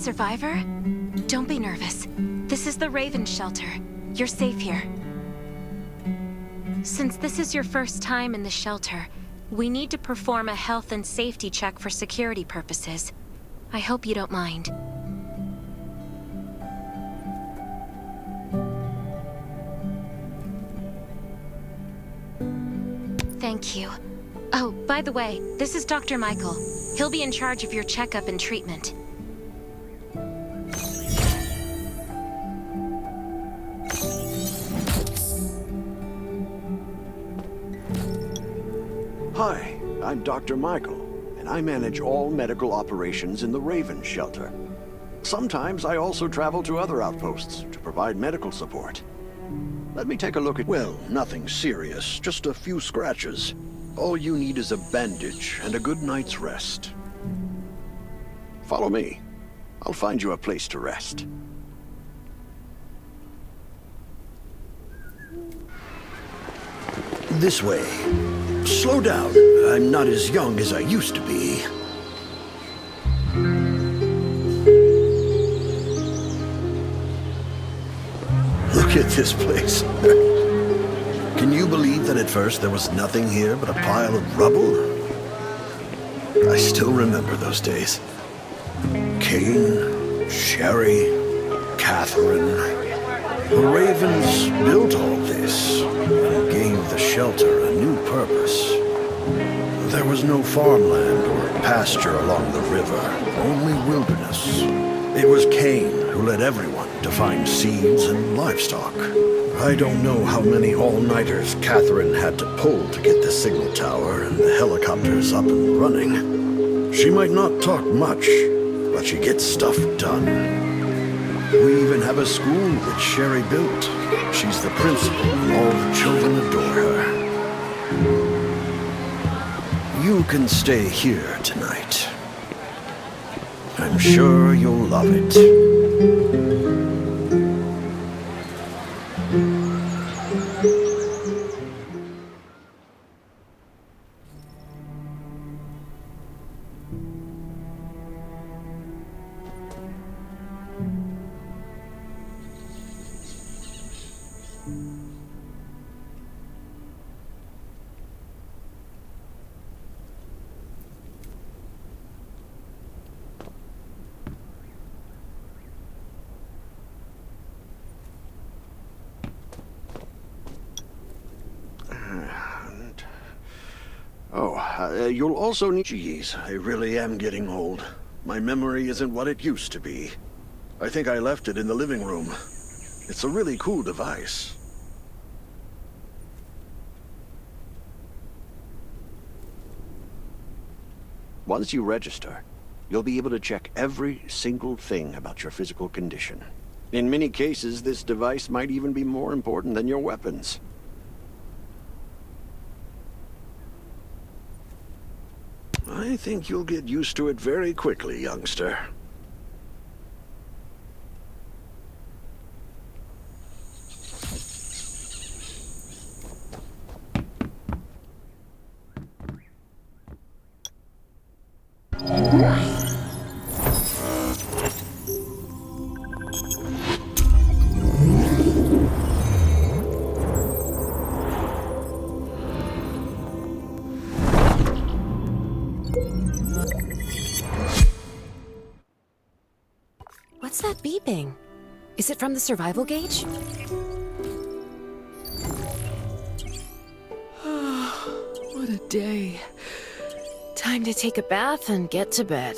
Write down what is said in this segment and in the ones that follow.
survivor? Don't be nervous. This is the Raven shelter. You're safe here. Since this is your first time in the shelter, we need to perform a health and safety check for security purposes. I hope you don't mind. Thank you. Oh, by the way, this is Dr. Michael. He'll be in charge of your checkup and treatment. Hi, I'm Dr. Michael, and I manage all medical operations in the Raven shelter. Sometimes I also travel to other outposts to provide medical support. Let me take a look at... Well, nothing serious, just a few scratches. All you need is a bandage and a good night's rest. Follow me. I'll find you a place to rest. This way. Slow down. I'm not as young as I used to be. Look at this place. Can you believe that at first there was nothing here but a pile of rubble? I still remember those days. Kane, Sherry, Catherine. The Ravens built all this and gave the shelter a new purpose. There was no farmland or pasture along the river, only wilderness. It was Kane who led everyone to find seeds and livestock. I don't know how many all-nighters Catherine had to pull to get the signal tower and the helicopters up and running. She might not talk much, but she gets stuff done. We even have a school that Sherry built. She's the principal, and all the children adore her. You can stay here tonight. I'm sure you'll love it. You'll also need... Geez, I really am getting old. My memory isn't what it used to be. I think I left it in the living room. It's a really cool device. Once you register, you'll be able to check every single thing about your physical condition. In many cases, this device might even be more important than your weapons. I think you'll get used to it very quickly, youngster. What's that beeping? Is it from the survival gauge? What a day. Time to take a bath and get to bed.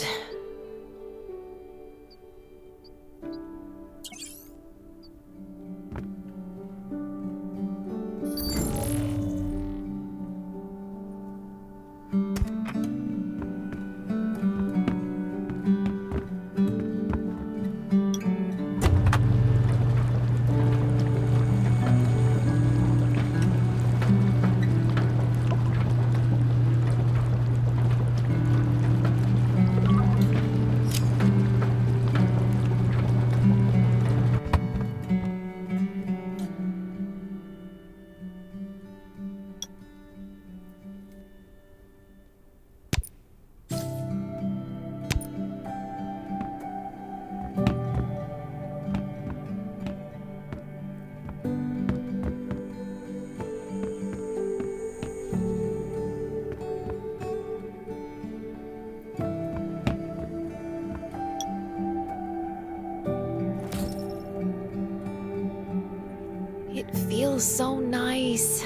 It feels so nice.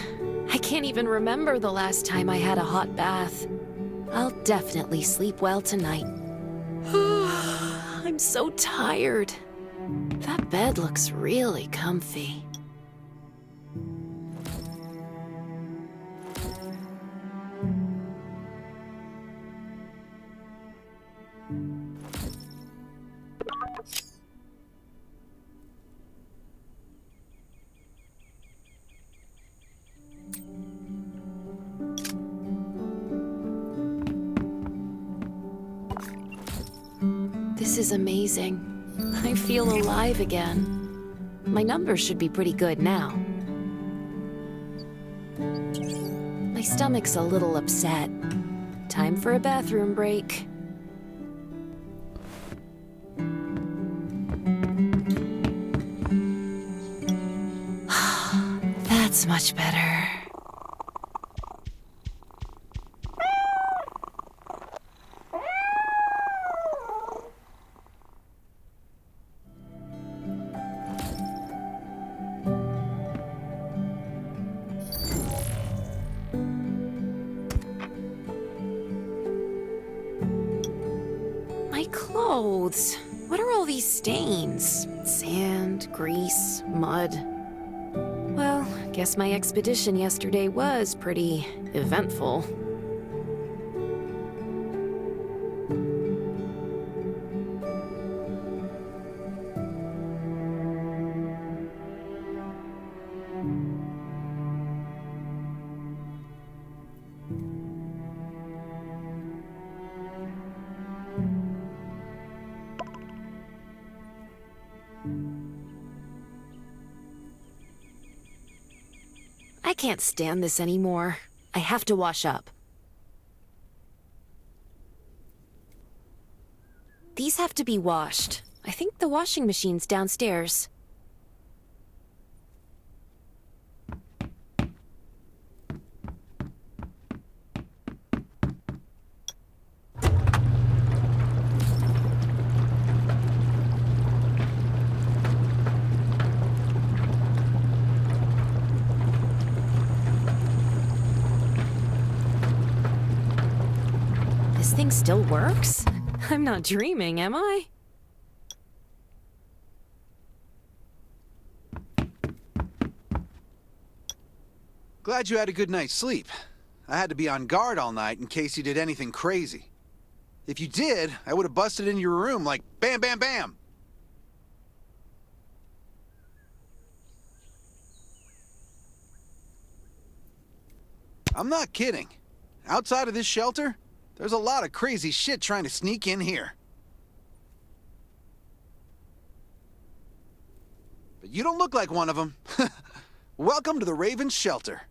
I can't even remember the last time I had a hot bath. I'll definitely sleep well tonight. I'm so tired. That bed looks really comfy. This is amazing. I feel alive again. My numbers should be pretty good now. My stomach's a little upset. Time for a bathroom break. That's much better. My clothes. What are all these stains? Sand, grease, mud. Well, guess my expedition yesterday was pretty eventful. I can't stand this anymore. I have to wash up. These have to be washed. I think the washing machine's downstairs. This thing still works? I'm not dreaming, am I? Glad you had a good night's sleep. I had to be on guard all night in case you did anything crazy. If you did, I would have busted in your room like bam, bam, bam. I'm not kidding. Outside of this shelter, there's a lot of crazy shit trying to sneak in here. But you don't look like one of them. Welcome to the Raven's shelter.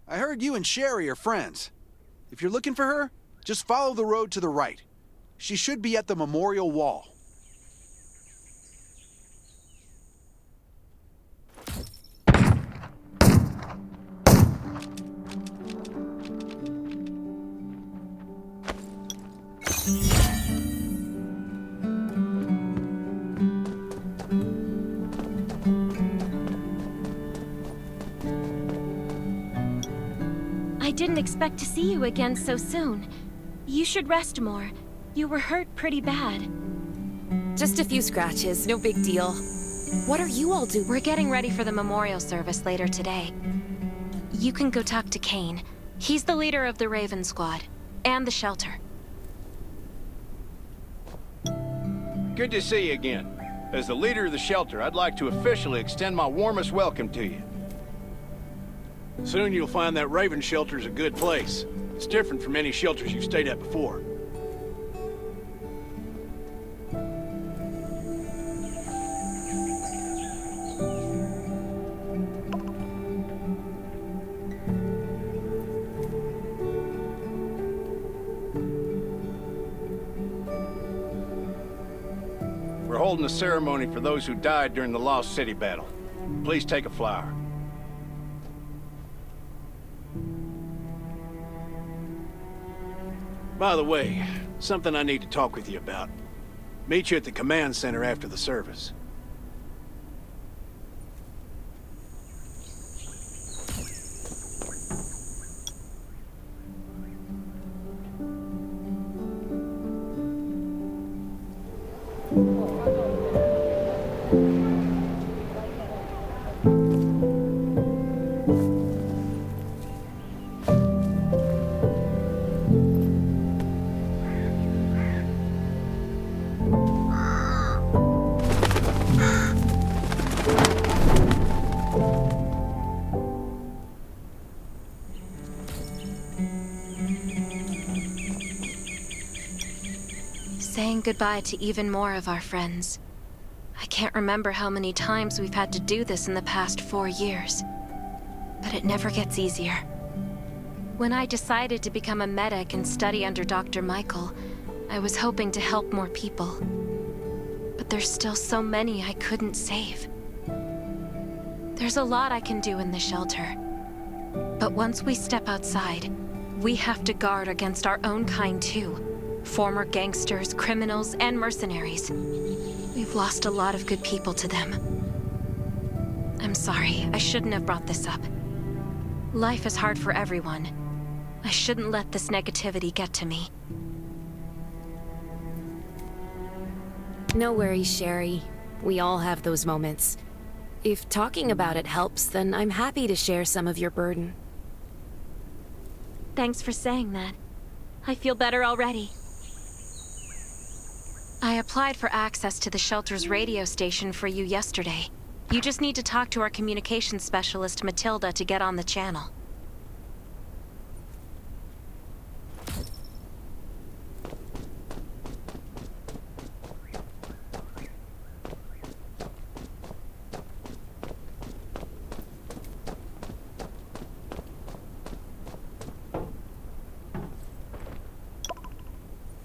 I heard you and Sherry are friends. If you're looking for her, just follow the road to the right. She should be at the memorial wall. I didn't expect to see you again so soon. You should rest more. You were hurt pretty bad. Just a few scratches, no big deal. What are you all doing? We're getting ready for the memorial service later today. You can go talk to Kane. He's the leader of the Raven Squad, and the shelter. Good to see you again. As the leader of the shelter, I'd like to officially extend my warmest welcome to you. Soon you'll find that Raven shelter's a good place. It's different from any shelters you've stayed at before. We're holding a ceremony for those who died during the Lost City battle. Please take a flower. By the way, something I need to talk with you about. Meet you at the command center after the service. Saying goodbye to even more of our friends. I can't remember how many times we've had to do this in the past 4 years. But it never gets easier. When I decided to become a medic and study under Dr. Michael, I was hoping to help more people. But there's still so many I couldn't save. There's a lot I can do in the shelter. But once we step outside, we have to guard against our own kind too. Former gangsters, criminals, and mercenaries. We've lost a lot of good people to them. I'm sorry, I shouldn't have brought this up. Life is hard for everyone. I shouldn't let this negativity get to me. No worries, Sherry. We all have those moments. If talking about it helps, then I'm happy to share some of your burden. Thanks for saying that. I feel better already. I applied for access to the shelter's radio station for you yesterday. You just need to talk to our communications specialist, Matilda, to get on the channel.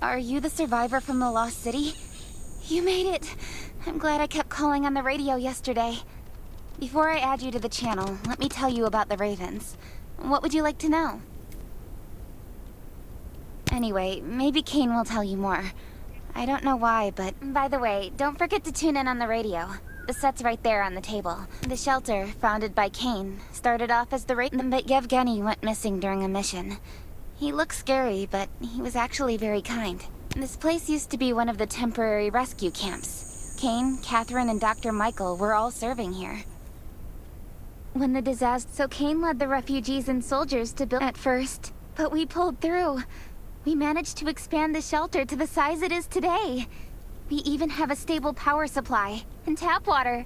Are you the survivor from the Lost City? You made it! I'm glad I kept calling on the radio yesterday. Before I add you to the channel, let me tell you about the Ravens. What would you like to know? Anyway, maybe Kane will tell you more. I don't know why, but... By the way, don't forget to tune in on the radio. The set's right there on the table. The shelter, founded by Kane, started off as the Raven, but Yevgeny went missing during a mission. He looked scary, but he was actually very kind. This place used to be one of the temporary rescue camps. Kane, Catherine, and Dr. Michael were all serving here. When the disaster... So Kane led the refugees and soldiers to build at first, but we pulled through. We managed to expand the shelter to the size it is today. We even have a stable power supply and tap water.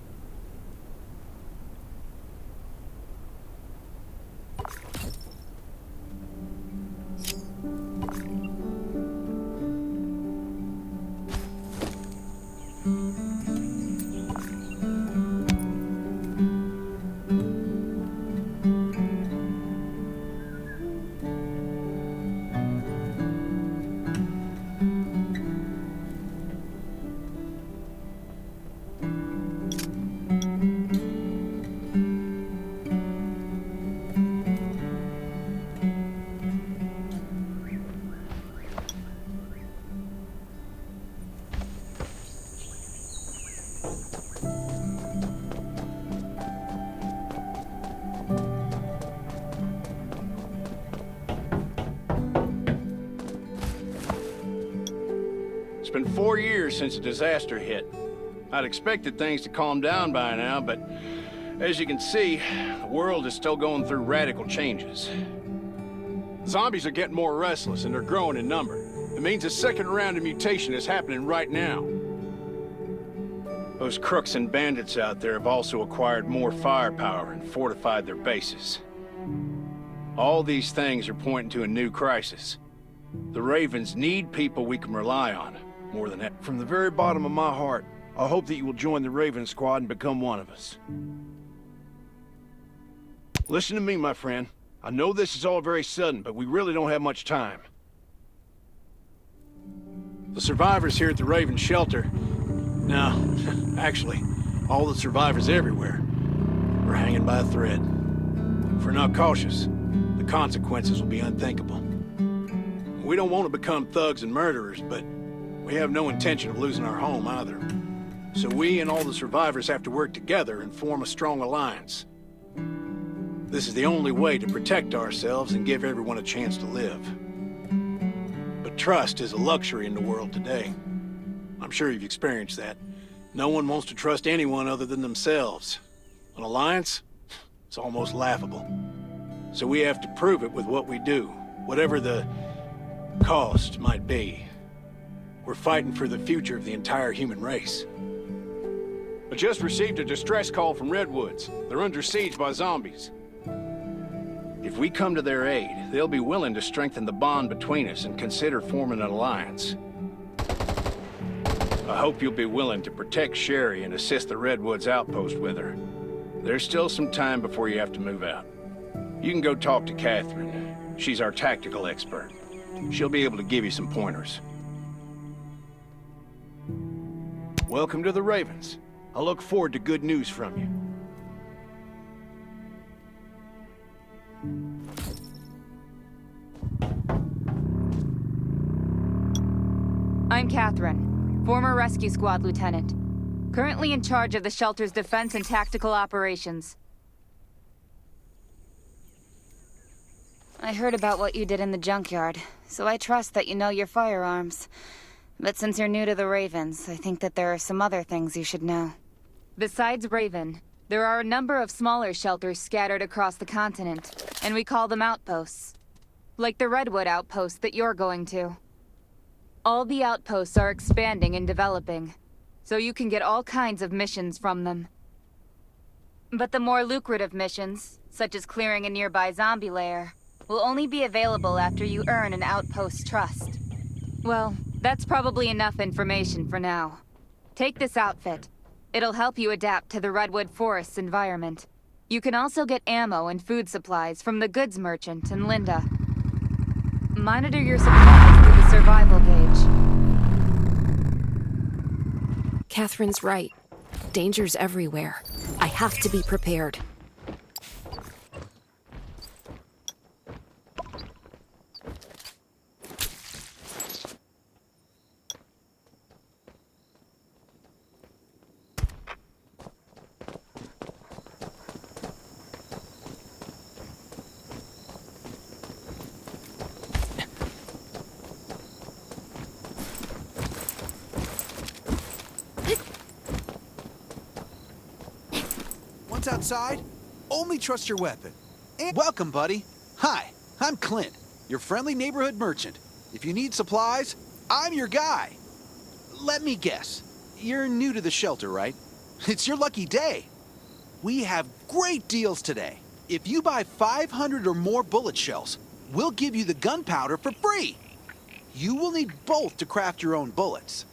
It's been 4 years since the disaster hit. I'd expected things to calm down by now, but as you can see, the world is still going through radical changes. Zombies are getting more restless and they're growing in number. It means a second round of mutation is happening right now. Those crooks and bandits out there have also acquired more firepower and fortified their bases. All these things are pointing to a new crisis. The Ravens need people we can rely on, more than ever. From the very bottom of my heart, I hope that you will join the Raven Squad and become one of us. Listen to me, my friend. I know this is all very sudden, but we really don't have much time. The survivors here at the Raven Shelter... No, actually, all the survivors everywhere are hanging by a thread. If we're not cautious, the consequences will be unthinkable. We don't want to become thugs and murderers, but we have no intention of losing our home either. So we and all the survivors have to work together and form a strong alliance. This is the only way to protect ourselves and give everyone a chance to live. But trust is a luxury in the world today. I'm sure you've experienced that. No one wants to trust anyone other than themselves. An alliance? It's almost laughable. So we have to prove it with what we do, whatever the cost might be. We're fighting for the future of the entire human race. I just received a distress call from Redwoods. They're under siege by zombies. If we come to their aid, they'll be willing to strengthen the bond between us and consider forming an alliance. I hope you'll be willing to protect Sherry and assist the Redwoods outpost with her. There's still some time before you have to move out. You can go talk to Catherine. She's our tactical expert. She'll be able to give you some pointers. Welcome to the Ravens. I look forward to good news from you. I'm Catherine, former rescue squad lieutenant. Currently in charge of the shelter's defense and tactical operations. I heard about what you did in the junkyard, so I trust that you know your firearms. But since you're new to the Ravens, I think that there are some other things you should know. Besides Raven, there are a number of smaller shelters scattered across the continent, and we call them outposts. Like the Redwood outpost that you're going to. All the outposts are expanding and developing, so you can get all kinds of missions from them. But the more lucrative missions, such as clearing a nearby zombie lair, will only be available after you earn an outpost's trust. Well, that's probably enough information for now. Take this outfit. It'll help you adapt to the Redwood Forest's environment. You can also get ammo and food supplies from the goods merchant and Linda. Monitor your supplies through the survival gauge. Catherine's right. Danger's everywhere. I have to be prepared. Once outside, only trust your weapon. And welcome, buddy. Hi, I'm Clint, your friendly neighborhood merchant. If you need supplies, I'm your guy. Let me guess. You're new to the shelter, right? It's your lucky day. We have great deals today. If you buy 500 or more bullet shells, we'll give you the gunpowder for free. You will need both to craft your own bullets.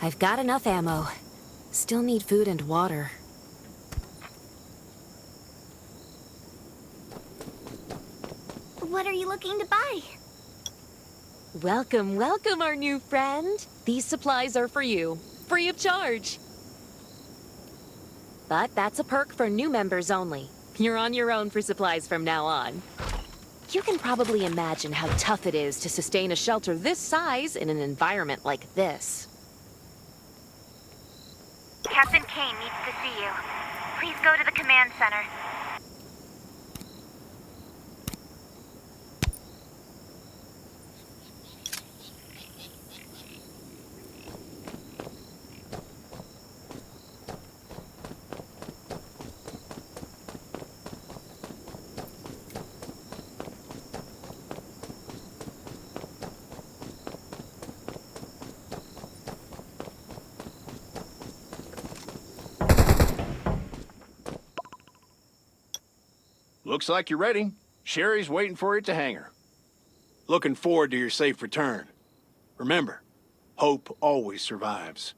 I've got enough ammo. Still need food and water. What are you looking to buy? Welcome, welcome, our new friend. These supplies are for you, free of charge. But that's a perk for new members only. You're on your own for supplies from now on. You can probably imagine how tough it is to sustain a shelter this size in an environment like this. Captain Kane needs to see you. Please go to the command center. Looks like you're ready. Sherry's waiting for you at the hangar. Looking forward to your safe return. Remember, hope always survives.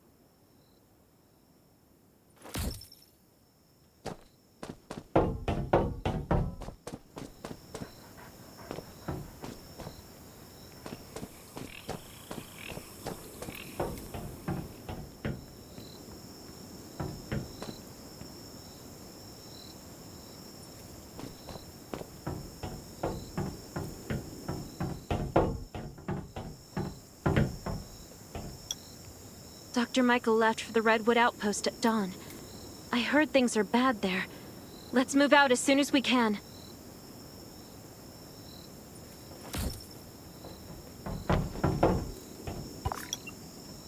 Dr. Michael left for the Redwood Outpost at dawn. I heard things are bad there. Let's move out as soon as we can.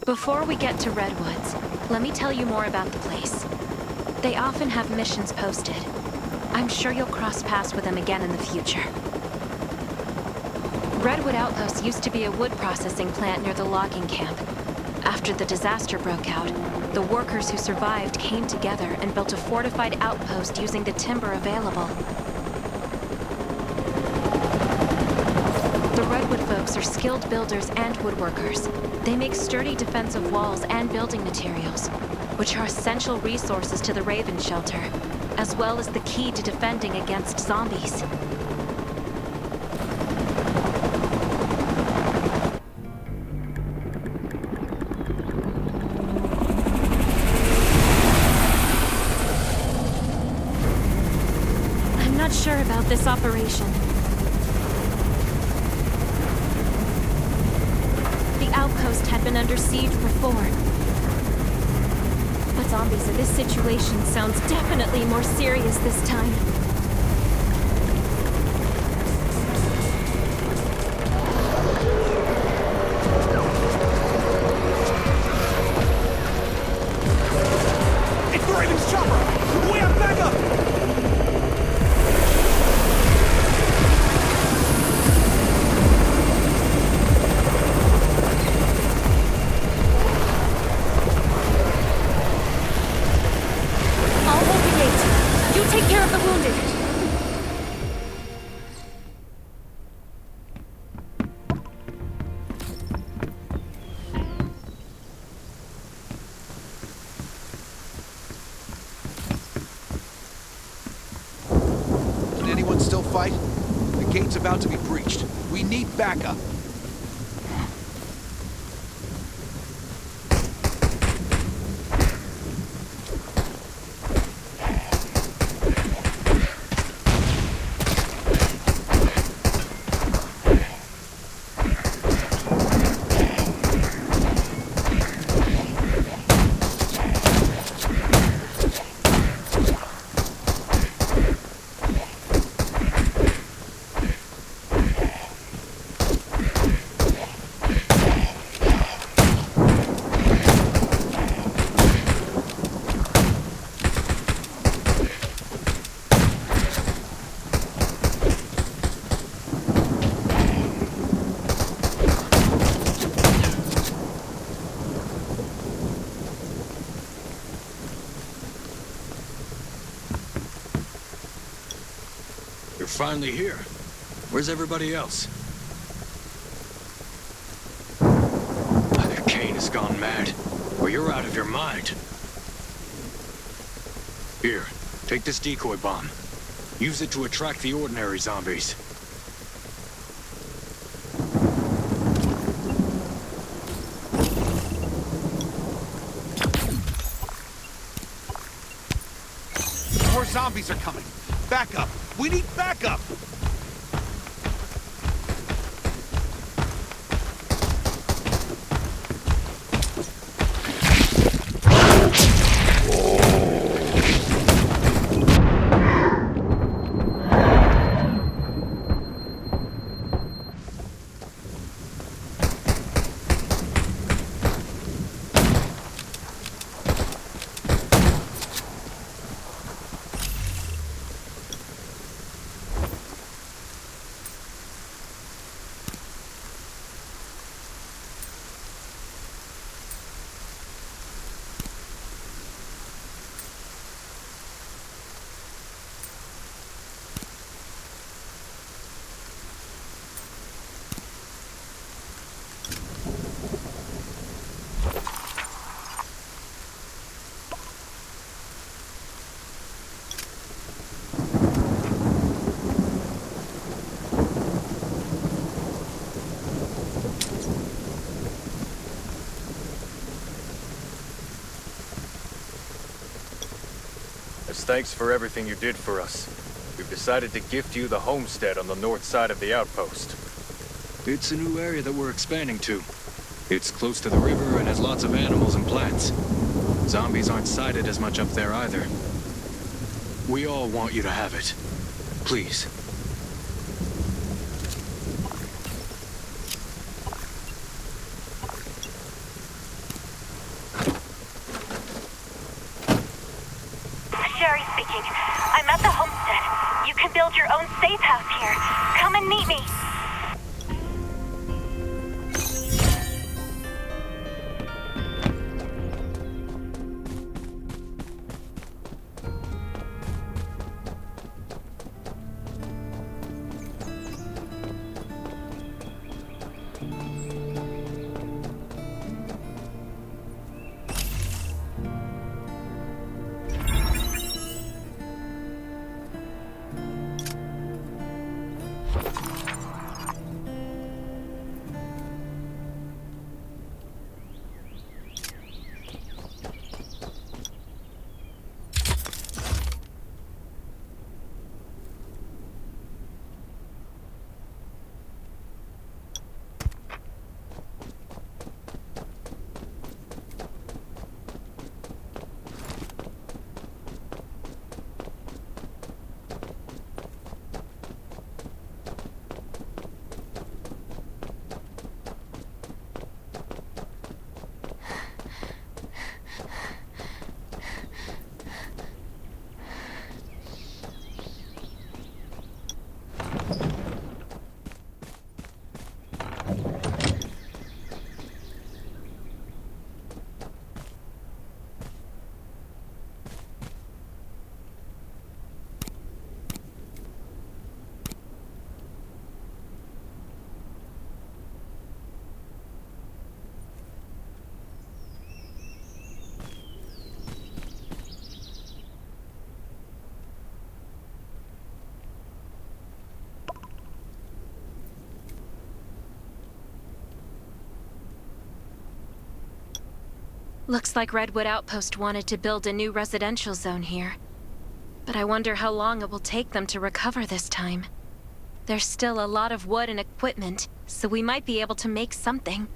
Before we get to Redwoods, let me tell you more about the place. They often have missions posted. I'm sure you'll cross paths with them again in the future. Redwood Outpost used to be a wood processing plant near the logging camp. After the disaster broke out, the workers who survived came together and built a fortified outpost using the timber available. The Redwood folks are skilled builders and woodworkers. They make sturdy defensive walls and building materials, which are essential resources to the Raven Shelter, as well as the key to defending against zombies. I'm not sure about this operation. The outpost had been under siege before. But zombies in this situation sounds definitely more serious this time. It's the Raven's chopper! We have backup! I'll hold the gate. You take care of the wounded. Can anyone still fight? The gate's about to be breached. We need backup. You're finally here. Where's everybody else? Either Kane has gone mad, or you're out of your mind. Here, take this decoy bomb. Use it to attract the ordinary zombies. More zombies are coming. Backup! We need backup! As thanks for everything you did for us, we've decided to gift you the homestead on the north side of the outpost. It's a new area that we're expanding to. It's close to the river and has lots of animals and plants. Zombies aren't sighted as much up there either. We all want you to have it. Please. Sherry speaking. I'm at the homestead. You can build your own safe house here. Come and meet me. Looks like Redwood Outpost wanted to build a new residential zone here. But I wonder how long it will take them to recover this time. There's still a lot of wood and equipment, so we might be able to make something.